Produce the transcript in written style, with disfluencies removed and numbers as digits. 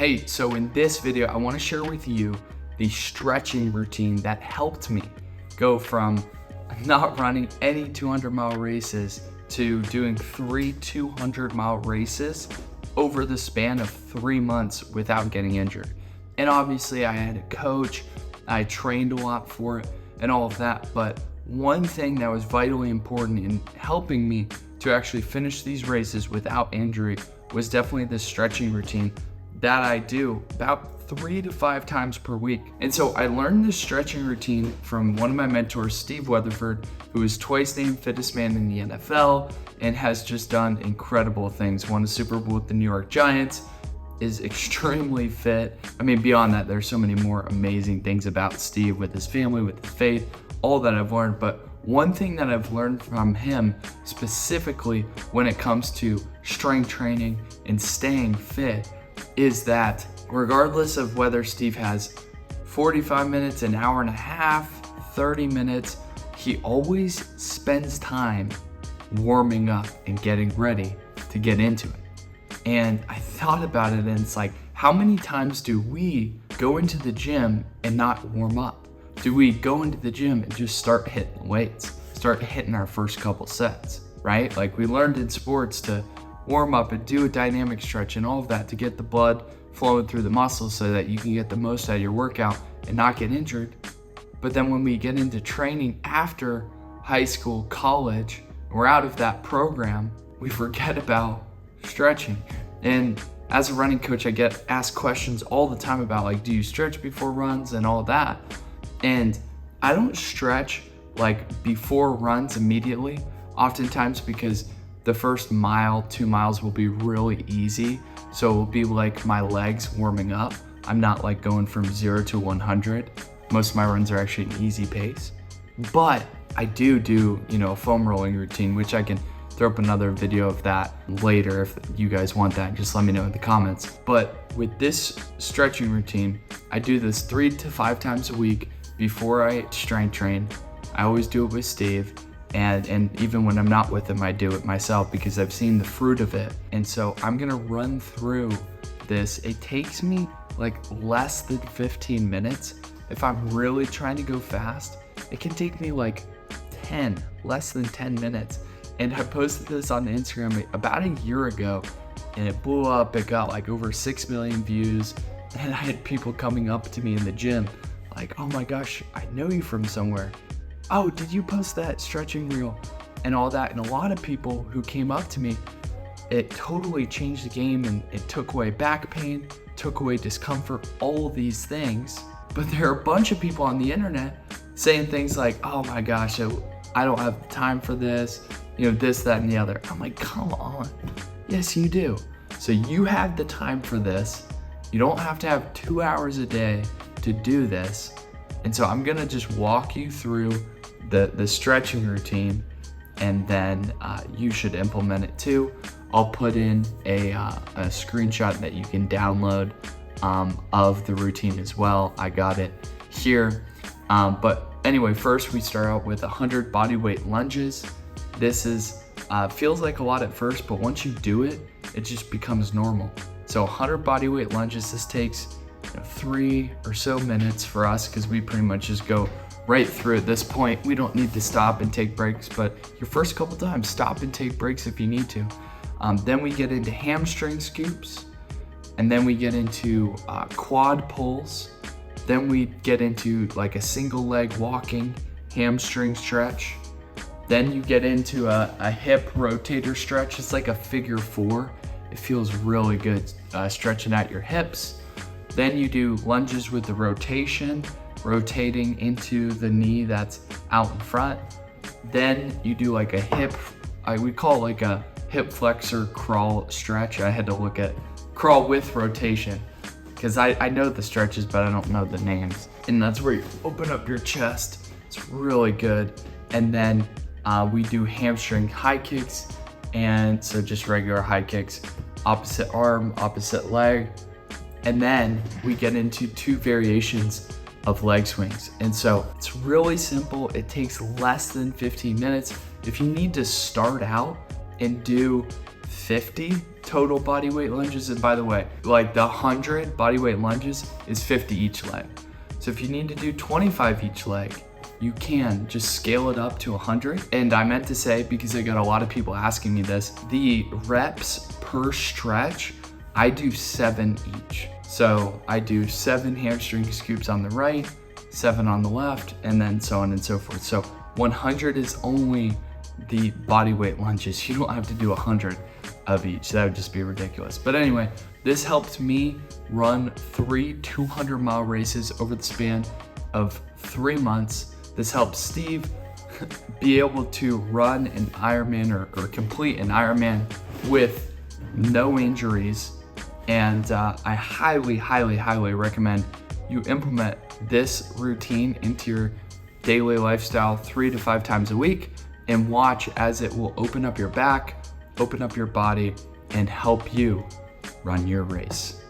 Hey, so in this video, I want to share with you the stretching routine that helped me go from not running any 200-mile races to doing 3 200-mile races over the span of 3 months without getting injured. And obviously I had a coach, I trained a lot for it and all of that, but one thing that was vitally important in helping me to actually finish these races without injury was definitely the stretching routine that I do about 3 to 5 times per week. And so I learned this stretching routine from one of my mentors, Steve Weatherford, who is twice named fittest man in the NFL and has just done incredible things. Won a Super Bowl with the New York Giants, is extremely fit. I mean, beyond that, there's so many more amazing things about Steve with his family, with his faith, all that I've learned. But one thing that I've learned from him specifically when it comes to strength training and staying fit is that regardless of whether Steve has 45 minutes, an hour and a half, 30 minutes, he always spends time warming up and getting ready to get into it. And I thought about it, and it's like, how many times do we go into the gym and not warm up? Do we go into the gym and just start hitting weights, start hitting our first couple sets, right? Like we learned in sports to warm up and do a dynamic stretch and all of that to get the blood flowing through the muscles so that you can get the most out of your workout and not get injured. But then when we get into training after high school, college, we're out of that program, we forget about stretching. And as a running coach, I get asked questions all the time about like, do you stretch before runs and all that? And I don't stretch like before runs immediately, oftentimes because the first mile, 2 miles will be really easy. So it will be like my legs warming up. I'm not like going from 0 to 100. Most of my runs are actually an easy pace. But I do, a foam rolling routine, which I can throw up another video of that later if you guys want that. Just let me know in the comments. But with this stretching routine, I do this 3 to 5 times a week before I strength train. I always do it with Steve. And even when I'm not with him, I do it myself because I've seen the fruit of it. And so I'm gonna run through this. It takes me like less than 15 minutes. If I'm really trying to go fast, it can take me like less than 10 minutes. And I posted this on Instagram about a year ago and it blew up. It got like over 6 million views. And I had people coming up to me in the gym like, oh my gosh, I know you from somewhere. Oh, did you post that stretching reel and all that? And a lot of people who came up to me, it totally changed the game and it took away back pain, took away discomfort, all of these things. But there are a bunch of people on the internet saying things like, oh my gosh, I don't have time for this, this, that, and the other. I'm like, come on. Yes, you do. So you have the time for this. You don't have to have 2 hours a day to do this. And so I'm gonna just walk you through the stretching routine, and then you should implement it too. I'll put in a screenshot that you can download of the routine as well. I got it here. But anyway, first we start out with 100 bodyweight lunges. This is feels like a lot at first, but once you do it, it just becomes normal. So 100 bodyweight lunges, this takes 3 or so minutes for us because we pretty much just go right through at this point. We don't need to stop and take breaks, but your first couple times, stop and take breaks if you need to. Then we get into hamstring scoops, and then we get into quad pulls. Then we get into like a single leg walking hamstring stretch. Then you get into a hip rotator stretch. It's like a figure 4. It feels really good stretching out your hips. Then you do lunges with the rotation, rotating into the knee that's out in front. Then you do like a hip, we call it like a hip flexor crawl stretch. I had to look at crawl with rotation because I know the stretches, but I don't know the names. And that's where you open up your chest. It's really good. And then we do hamstring high kicks. And so just regular high kicks, opposite arm, opposite leg. And then we get into 2 variations of leg swings. And so it's really simple. It takes less than 15 minutes. If you need to start out and do 50 total body weight lunges. And by the way, like the 100 body weight lunges is 50 each leg. So if you need to do 25 each leg, you can just scale it up to 100. And I meant to say, because I got a lot of people asking me this, the reps per stretch, I do 7 each. So I do 7 hamstring scoops on the right, 7 on the left, and then so on and so forth. So 100 is only the body weight lunges. You don't have to do 100 of each. That would just be ridiculous. But anyway, this helped me run 3 200-mile races over the span of 3 months. This helped Steve be able to run an Ironman or complete an Ironman with no injuries. And I highly, highly, highly recommend you implement this routine into your daily lifestyle 3 to 5 times a week, and watch as it will open up your back, open up your body, and help you run your race.